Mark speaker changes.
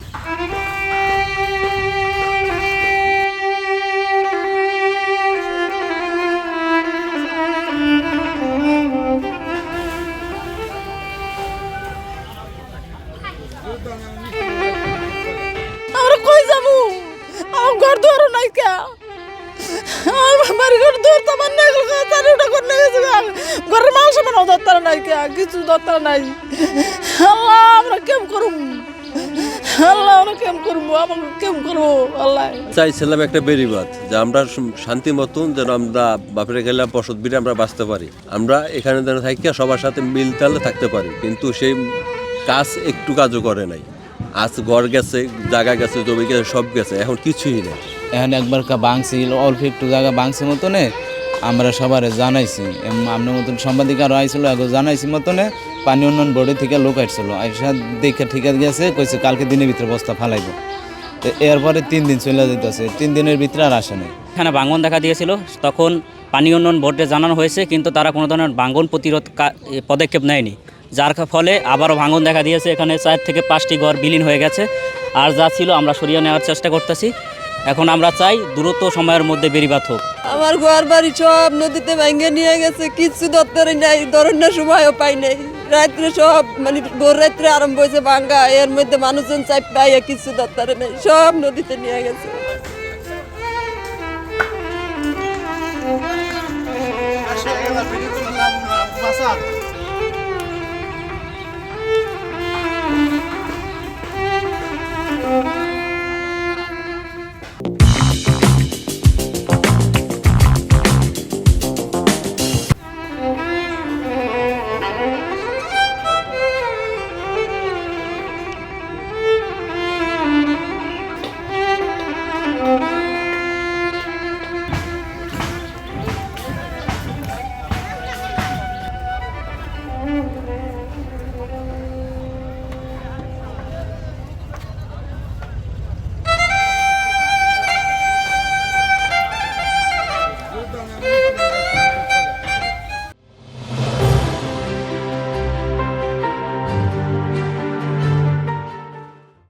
Speaker 1: আমরা কই যাবো? আমার ঘর দুয়ারও নাই কে, আমার বাড়ি ঘর দুয়ার তো আমার নাই, চারিটা ঘর নাই, ঘরের মাংস বানাও দরকার নাই কে, কিছু দরকার নাই। আল্লাহ আমরা কেম করুম, আল্লাহ আমরা কেম করবো, আমাকে কেম করবো আল্লাহ।
Speaker 2: চাইছিলাম একটা বেরিবাদ, যে আমরা শান্তি মতন যেন আমরা বাপের গেলে বসত বিরে আমরা বাঁচতে পারি, আমরা এখানে যেন থাকিয়া সবার সাথে মিল তালে থাকতে পারি। কিন্তু সেই কাজ একটু কাজও করে নাই। আজ ঘর গেছে, জায়গা গেছে, জমি গেছে, সব গেছে, এখন কিছুই নেই।
Speaker 3: এখন একবার ভাঙছিল, অল্প একটু জায়গা ভাঙছে মতনে আমরা সবার জানাইছি, আপনার মতন সাংবাদিক আরও আইছিল, আগে জানাইছি মতনে পানি উন্নয়ন বোর্ডের থেকে লোক আসছিল, আইসা দেখে ঠিক গেছে, কইছে কালকে দিনের ভিতরে বস্তা ফালাইব। তো এরপরে 3 দিন চলে যেতেছে, 3 দিনের ভিতরে আর আসে নাই।
Speaker 4: এখানে ভাঙন দেখা দিয়েছিল, তখন পানি উন্নয়ন বোর্ডে জানানো হয়েছে, কিন্তু তারা কোনো ধরনের ভাঙন প্রতিরোধ পদক্ষেপ নেয়নি, যার ফলে আবারও ভাঙন দেখা দিয়েছে। এখানে 4 থেকে 5টি ঘর বিলীন হয়ে গেছে, আর যা ছিল আমরা সরিয়ে নেওয়ার চেষ্টা করতেছি। এখন আমরা চাই দ্রুত সময়ের মধ্যে বেরিবাদ হোক।
Speaker 1: আমার ঘর বাড়ি সব নদীতে ভেঙে নিয়ে গেছে, কিচ্ছু দপ্তরে নাই, ধরনের সময়ও পাই নাই। রাত্রে সব মানে ভোর রাত্রে আরম্ভ হয়েছে ভাঙ্গা, এর মধ্যে মানুষজন চাই পাই, কিছু দপ্তরে নেই, সব নদীতে নিয়ে গেছে।